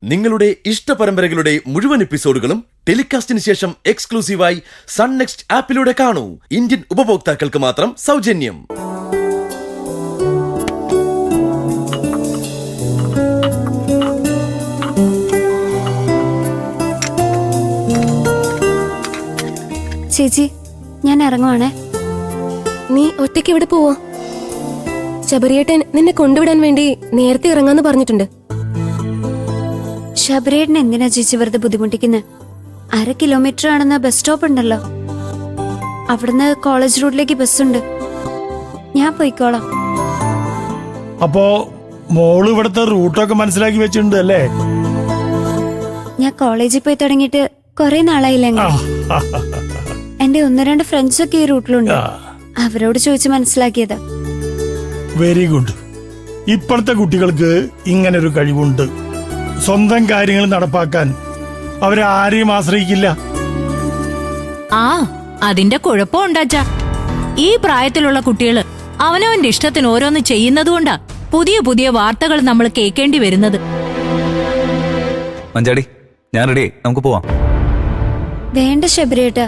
നിങ്ങളുടെ ഇഷ്ട പരമ്പരകളുടെ മുഴുവൻ എപ്പിസോഡുകളും ടെലികാസ്റ്റിന് ശേഷം എക്സ്ക്ലൂസീവായി സൺ നെക്സ്റ്റ് ആപ്പിലൂടെ കാണൂ. ഇന്ത്യൻ ഉപഭോക്താക്കൾക്ക് മാത്രം സൗജന്യം. ചേച്ചി, ഞാൻ ഇറങ്ങുവാണേ. നീ ഒറ്റയ്ക്ക് എവിടെ പോവാ? ശബരിയേട്ടൻ നിന്നെ കൊണ്ടുവിടാൻ വേണ്ടി നേരത്തെ ഇറങ്ങാന്ന് പറഞ്ഞിട്ടുണ്ട്. ശബരിയേട്ടൻ എന്തിനാ ചേച്ചി വെറുതെ ബുദ്ധിമുട്ടിക്കുന്നത്? 1/2 കിലോമീറ്റർ ആണെന്ന ബസ് സ്റ്റോപ്പ് ഉണ്ടല്ലോ, അവിടുന്ന് കോളേജ് റോഡിലേക്ക് ബസ്സുണ്ട്. ഞാൻ പോയിക്കോളാം. അപ്പോ മോള് ഇവിടുത്തെ റൂട്ടൊക്കെ മനസ്സിലാക്കി വെച്ചിട്ടുണ്ട് അല്ലേ? ഞാൻ കോളേജിൽ പോയി തുടങ്ങിയിട്ട് കുറെ നാളായില്ല. എന്റെ 1-2 ഫ്രണ്ട്സ് ഒക്കെ ഈ റൂട്ടിലുണ്ട്. അവരോട് ചോദിച്ച് മനസ്സിലാക്കിയതാ. Very good. ഇപ്പോഴത്തെ കുട്ടികൾക്ക് ഇങ്ങനൊരു കഴിവുണ്ട്. സ്വന്തം കാര്യങ്ങൾ നടപ്പാക്കാൻ അവരെ ആരെയും ആശ്രയിക്കില്ല. അതിന്റെ കുഴപ്പമുണ്ടാച്ചാ. ഈ പ്രായത്തിലുള്ള കുട്ടികള് അവനവന്റെ ഇഷ്ടത്തിന് ഓരോന്ന് ചെയ്യുന്നതുകൊണ്ടാ പുതിയ പുതിയ വാർത്തകൾ നമ്മൾ കേൾക്കേണ്ടി വരുന്നത്. മഞ്ചാടി, ഞാൻ റെഡി, നമുക്ക് പോവാം. വേണ്ട ശബരിയേട്ടാ,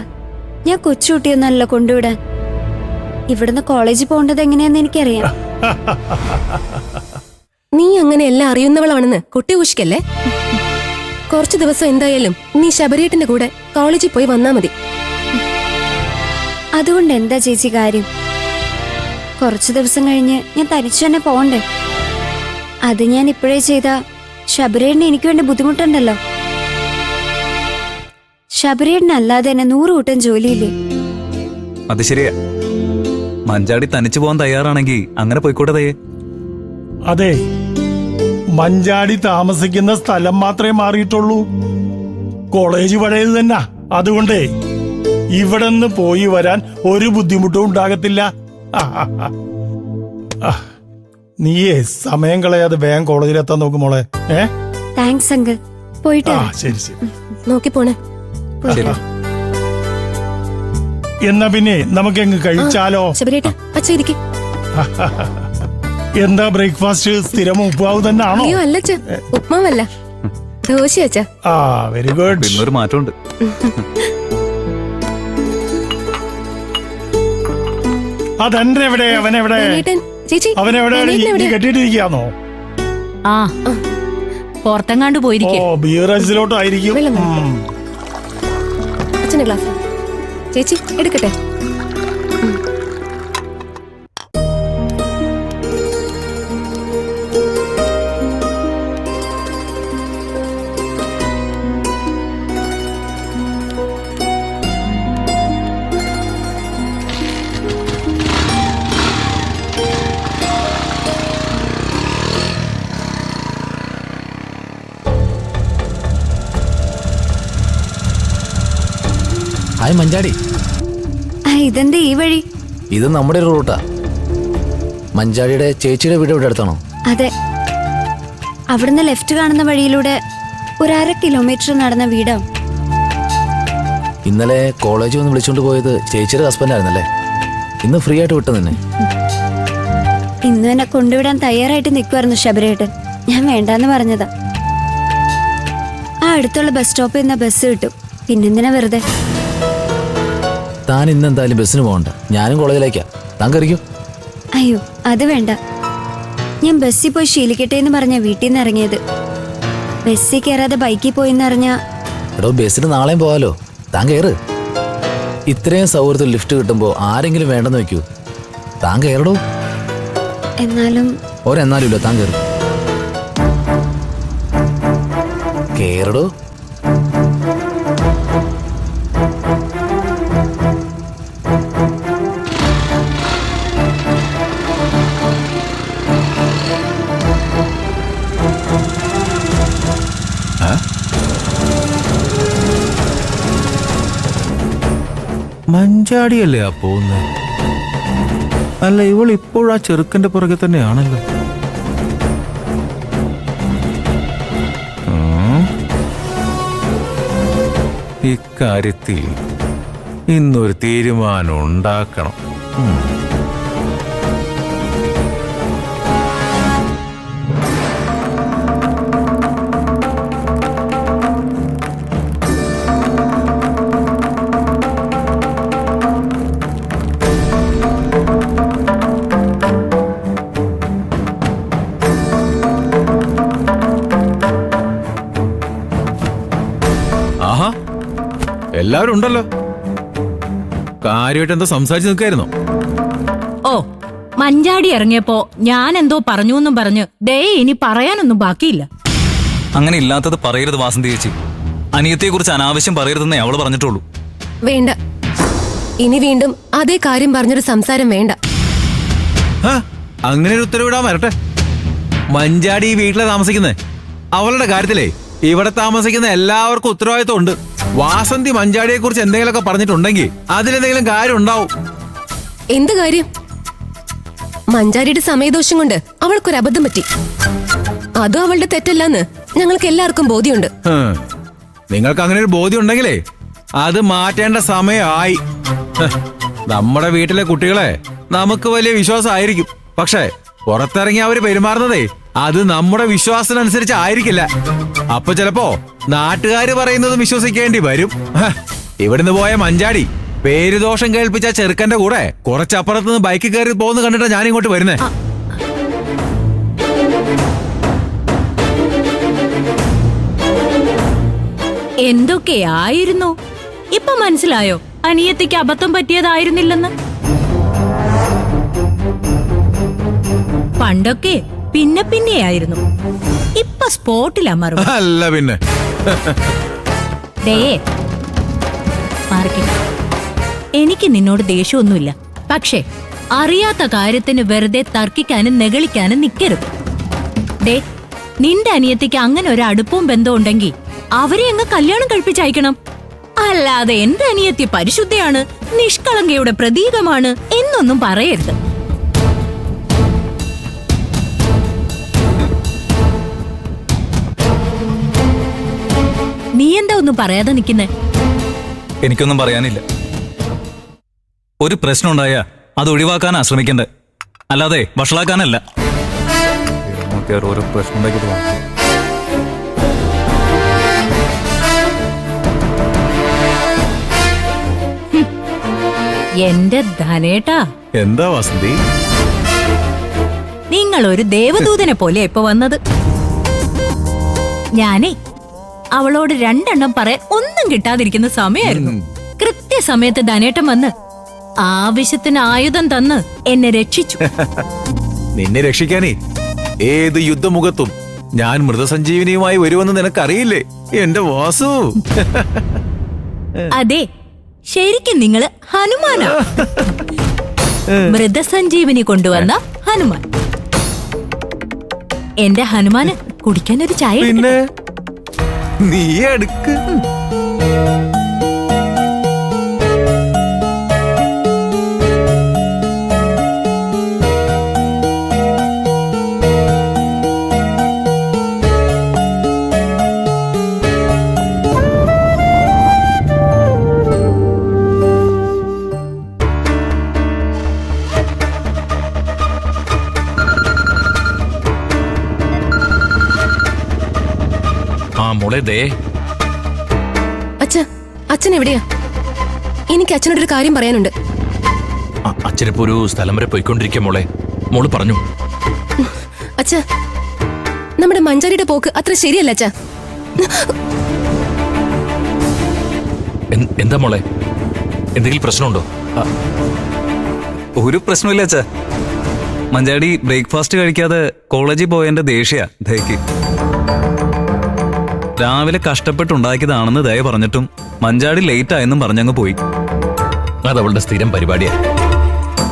ഞാൻ കൊച്ചുകുട്ടിയൊന്നല്ല കൊണ്ടുവിടാൻ. ഇവിടുന്ന് കോളേജിൽ പോകേണ്ടത് എങ്ങനെയാന്ന് എനിക്കറിയാം. നീ അങ്ങനെ എല്ലാം അറിയുന്നവളാണെന്ന് കുട്ടി ഊഷിക്കല്ലേ. കുറച്ചു ദിവസം എന്തായാലും നീ ശബരിയേട്ടന്റെ കൂടെ കോളേജിൽ പോയി വന്നാ മതി. അതുകൊണ്ട് എന്താ ചേച്ചി കാര്യം? കുറച്ചു ദിവസം കഴിഞ്ഞ് ഞാൻ തനിച്ചു തന്നെ പോണ്ടേ? അത് ഞാൻ ഇപ്പോഴേ ചെയ്താ ശബരിയേട്ടന് എനിക്ക് വേണ്ടി ബുദ്ധിമുട്ടുണ്ടല്ലോ. ശബരിയേട്ടനല്ലാതെ തന്നെ 100 കൂട്ടം ജോലിയില്ലേ? അത് ശരിയാ. മഞ്ചാടി തനിച്ചു പോകാൻ തയ്യാറാണെങ്കിൽ അങ്ങനെ പോയിക്കോട്ടെ തയ്യേ. അതെ, മഞ്ചാടി താമസിക്കുന്ന സ്ഥലം മാത്രമേ മാറിയിട്ടുള്ളൂ. കോളേജ് പഴയത് തന്നെ. അതുകൊണ്ടേ ഇവിടെ നിന്ന് പോയി വരാൻ ഒരു ബുദ്ധിമുട്ടും ഉണ്ടാകത്തില്ല. നീയേ സമയം കളയാതെ വേഗം കോളേജിലെത്താൻ നോക്കും മോളെ. Thanks uncle. പോയിട്ട് ശരി ശരി, നോക്കി പോണേ. എന്നാ പിന്നെ നമുക്ക് എങ്ങ് കഴിച്ചാലോ? ശബരിയേട്ടാ, അച്ഛാ ഇരിക്ക്. എന്താ ബ്രേക്ക്ഫാസ്റ്റ് സ്ഥിരം ഉപ്പാവ് തന്നെ ആണോ? അയ്യോ അല്ല അച്ഛാ, ഉപ്മാവല്ല, ദോശ അച്ഛാ. Very good. പിന്നൊരു മാറ്റമുണ്ട്. അതെന്റെ എവിടെ? അവനെവിടെ? ചേച്ചി അവനെവിടെ? കെട്ടിയിട്ടിരിക്കാന്നോ? പുറത്തെങ്ങാണ്ട് പോയിരിക്കും. ബിയറേജിലോട്ടായിരിക്കും. അച്ഛന്റെ ഗ്ലാസ് ചേച്ചി എടുക്കട്ടെ. ഹായ് മഞ്ചാടി. ഇതെന്താ ഈ വഴി? ഇത് നമ്മുടെ ഒരു റൂട്ടാ. മഞ്ചാടിയുടെ ചേച്ചിയുടെ വീട് ഇവിടെ അടുത്താണോ? അതെ, അവിടുന്ന് ലെഫ്റ്റ് കാണുന്ന വഴിയിലൂടെ 1/2 കിലോമീറ്റർ നടന്ന വീടാ. ഇന്നലെ കോളേജിൽ വന്ന് വിളിച്ചോണ്ട് പോയത് ചേച്ചിയുടെ ഹസ്ബൻഡ് ആയിരുന്നല്ലേ? ഇന്ന് ഫ്രീ ആയിട്ട് വിട്ടു നിന്നെ. ഇന്ന് എന്നെ കൊണ്ടുവിടാൻ തയ്യാറായിട്ട് നിൽക്കുമായിരുന്നു ശബരിയേട്ടൻ. ഞാൻ വേണ്ടാന്ന് പറഞ്ഞതാ. അടുത്തുള്ള ബസ് സ്റ്റോപ്പിൽ നിന്ന് ബസ് കിട്ടും. പിന്നെന്തിനാ വെറുതെ? താൻ ഇന്ന് എന്തായാലും ബസ്സിന് പോകണ്ട. ഞാനും കോളേജിലേക്കാ. താൻ കയറിക്കോ. അയ്യോ അത് വേണ്ട. ഞാൻ ബസ്സിൽ പോയി ശീലിക്കട്ടെ എന്ന് പറഞ്ഞ വീട്ടിൽ നിന്ന് ഇറങ്ങിയത്. ബസ്സിൽ കയറാതെ ബൈക്കിൽ പോയിന്നറിഞ്ഞ. എടോ, ബസ്സിന് നാളെയും പോവാലോ. താൻ കയറ്. ഇത്രയും സൗകര്യത്തിൽ ലിഫ്റ്റ് കിട്ടുമ്പോ ആരെങ്കിലും വേണ്ടെന്ന് വെക്കൂ. താൻ കയറടോ. എന്നാലും ഒരെന്നാലും ഇല്ല, താൻ കയറി. കേറടോ. മഞ്ചാടിയല്ലേ ആ പോകുന്നത്? അല്ല, ഇവൾ ഇപ്പോഴാ ചെറുക്കന്റെ പുറകെ തന്നെയാണല്ലോ. ഇക്കാര്യത്തിൽ ഇന്നൊരു തീരുമാനം ഉണ്ടാക്കണം. എല്ലാവരും ഉണ്ടല്ലോ. കാര്യമായിട്ട് എന്താ സംസാരിച്ച് നിൽക്കായിരുന്നോ? ഓ, മഞ്ചാടി ഇറങ്ങിയപ്പോ ഞാൻ എന്തോ പറഞ്ഞു എന്നും പറഞ്ഞ് ദേ ഇനി പറയാനൊന്നും ബാക്കിയില്ല. അങ്ങനെ ഇല്ലാത്തത് പറയരുത് വാസന്തി ചേച്ചി. അനിയത്തെക്കുറിച്ച് അനാവശ്യം പറയരുതെന്നേ അവള് പറഞ്ഞിട്ടുള്ളൂ. വേണ്ട, ഇനി വീണ്ടും അതേ കാര്യം പറഞ്ഞൊരു സംസാരം വേണ്ട. അങ്ങനെ ഒരു ഉത്തരവിടാൻ വരട്ടെ. മഞ്ചാടി ഈ വീട്ടിലെ താമസിക്കുന്നേ. അവളുടെ കാര്യത്തിലേ ഇവിടെ താമസിക്കുന്ന എല്ലാവർക്കും ഉത്തരവാദിത്വം ഉണ്ട്. വാസന്തി മഞ്ചാടിയെ കുറിച്ച് എന്തെങ്കിലുമൊക്കെ പറഞ്ഞിട്ടുണ്ടെങ്കിൽ അതിലെന്തെങ്കിലും കാര്യം ഉണ്ടാവും. എന്ത് കാര്യം? മഞ്ചാരിയുടെ സമയദോഷം കൊണ്ട് അവൾക്കൊരു അബദ്ധം പറ്റി. അതും അവളുടെ തെറ്റല്ലെന്ന് ഞങ്ങൾക്ക് എല്ലാവർക്കും ബോധ്യമുണ്ട്. നിങ്ങൾക്ക് അങ്ങനെ ഒരു ബോധ്യം ഉണ്ടെങ്കിലേ അത് മാറ്റേണ്ട സമയമായി. നമ്മുടെ വീട്ടിലെ കുട്ടികളെ നമുക്ക് വലിയ വിശ്വാസമായിരിക്കും. പക്ഷേ പുറത്തിറങ്ങി അവര് പെരുമാറുന്നതേ അത് നമ്മുടെ വിശ്വാസത്തിനനുസരിച്ച് ആയിരിക്കില്ല. അപ്പൊ ചിലപ്പോ നാട്ടുകാര് പറയുന്നത് വിശ്വസിക്കേണ്ടി വരും. ഇവിടുന്ന് പോയ മഞ്ചാടി പേരുദോഷം കേൾപ്പിച്ച ചെറുക്കന്റെ കൂടെ കുറച്ചപ്പുറത്തുനിന്ന് ബൈക്ക് കയറി പോകുന്ന കണ്ടിട്ടാ ഞാൻ ഇങ്ങോട്ട് വരുന്നേ. എന്തൊക്കെയായിരുന്നു? ഇപ്പൊ മനസ്സിലായോ അനിയത്തിക്ക് അബദ്ധം പറ്റിയതായിരുന്നില്ലെന്ന്? പണ്ടൊക്കെ പിന്നെ പിന്നെയായിരുന്നു, ഇപ്പൊ സ്പോട്ടിലാ മറുപടി. അല്ല പിന്നെ മാറിക്കില്ല. എനിക്ക് നിന്നോട് ദേഷ്യമൊന്നുമില്ല. പക്ഷേ അറിയാത്ത കാര്യത്തിന് വെറുതെ തർക്കിക്കാനും നെകളിക്കാനും നിൽക്കരുത്. നിന്റെ അനിയത്തിക്ക് അങ്ങനെ ഒരു അടുപ്പവും ബന്ധവും ഉണ്ടെങ്കിൽ അവരെ അങ്ങ് കല്യാണം കഴിപ്പിച്ചയക്കണം. അല്ലാതെ എന്റെ അനിയത്തി പരിശുദ്ധയാണ്, നിഷ്കളങ്കയുടെ പ്രതീകമാണ് എന്നൊന്നും പറയരുത്. നീ എന്താ ഒന്നും പറയാതെ നിൽക്കുന്നേ? എനിക്കൊന്നും പറയാനില്ല. ഒരു പ്രശ്നം ഉണ്ടായാ അത് ഒഴിവാക്കാനാ ശ്രമിക്കണ്ടേ, അല്ലാതെ വഷളാക്കാനല്ല. ഓരോ പ്രശ്നം ഉണ്ടാക്കിയിട്ട് എന്റെ ധനേട്ടാ. എന്താ വാസന്തി? നിങ്ങൾ ഒരു ദേവദൂതനെ പോലെ ഇപ്പൊ വന്നത്. ഞാനേ അവളോട് രണ്ടെണ്ണം പറയാൻ ഒന്നും കിട്ടാതിരിക്കുന്ന സമയമായിരുന്നു. കൃത്യസമയത്ത് ധനേട്ടൻ വന്ന് ആവശ്യത്തിന് ആയുധം തന്ന് എന്നെ രക്ഷിച്ചു. നിന്നെ രക്ഷിക്കാനേ ഏത് യുദ്ധമുഖത്തും ഞാൻ മൃതസഞ്ജീവനിയുമായി വരുമെന്ന് നിനക്കറിയില്ലേ എന്റെ വാസു? അതെ, ശരിക്കും നിങ്ങള് ഹനുമാനാ. മൃതസഞ്ജീവനി കൊണ്ടുവന്ന ഹനുമാൻ. എന്റെ ഹനുമാന് കുടിക്കാനൊരു ചായ. പിന്നെ നീ എടുക്ക്. അച്ഛൻ എവിടെയാ? എനിക്ക് അച്ഛനോടൊരു കാര്യം പറയാനുണ്ട്. അച്ഛനിപ്പോ ഒരു സ്ഥലം വരെ പോയിക്കൊണ്ടിരിക്കുക മോളെ. മോള് പറഞ്ഞു. അച്ഛ, നമ്മുടെ മഞ്ചാരിയുടെ പോക്ക് അത്ര ശരിയല്ല അച്ഛ. എന്താ മോളെ, എന്തെങ്കിലും പ്രശ്നമുണ്ടോ? ഒരു പ്രശ്നമില്ല അച്ഛാ. മഞ്ചാടി ബ്രേക്ക്ഫാസ്റ്റ് കഴിക്കാതെ കോളേജിൽ പോയതിന്റെ ദേഷ്യ ദയക്ക്. രാവിലെ കഷ്ടപ്പെട്ടുണ്ടാക്കിയതാണെന്ന് ദയ പറഞ്ഞിട്ടും മഞ്ചാടി ലേറ്റ് ആയെന്നും പറഞ്ഞങ്ങ് പോയി. അതവളുടെ സ്ഥിരം പരിപാടിയാ.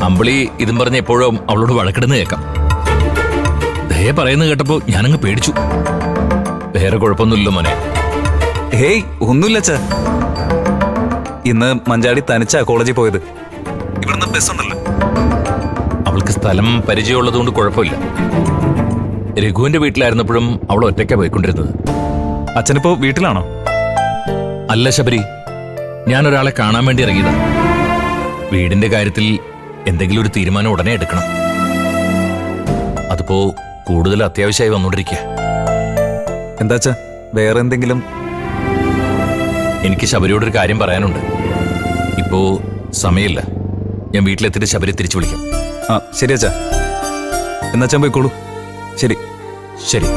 അമ്പിളി ഇതും പറഞ്ഞ് എപ്പോഴും അവളോട് വഴക്കിടുന്ന കേൾക്കാം. ദയ പറയുന്നത് കേട്ടപ്പോ ഞാനങ്ങ് പേടിച്ചു. വേറെ കുഴപ്പമൊന്നുമില്ല മോനെ. ഹേയ്, ഒന്നുമില്ല അച്ഛാ. ഇന്ന് മഞ്ചാടി തനിച്ചാ കോളേജിൽ പോയത്. ഇവിടുന്ന് ബസ്സുണ്ടല്ലോ. അവൾക്ക് സ്ഥലം പരിചയമുള്ളതുകൊണ്ട് കുഴപ്പമില്ല. രഘുവിന്റെ വീട്ടിലായിരുന്നപ്പോഴും അവൾ ഒറ്റയ്ക്കാ പോയിക്കൊണ്ടിരുന്നത്. അച്ഛനിപ്പോ വീട്ടിലാണോ? അല്ല ശബരി, ഞാനൊരാളെ കാണാൻ വേണ്ടി ഇറങ്ങിയതാ. വീടിന്റെ കാര്യത്തിൽ എന്തെങ്കിലും ഒരു തീരുമാനം ഉടനെ എടുക്കണം. അതിപ്പോ കൂടുതൽ അത്യാവശ്യമായി വന്നോണ്ടിരിക്കുക. എന്താച്ചാ, വേറെ എന്തെങ്കിലും? എനിക്ക് ശബരിയോടൊരു കാര്യം പറയാനുണ്ട്. ഇപ്പോ സമയമില്ല. ഞാൻ വീട്ടിലെത്തിയിട്ട് ശബരി തിരിച്ചു വിളിക്കാം. ശരി അച്ഛാ. എന്നാച്ചാൻ പോയിക്കോളൂ. ശരി ശരി.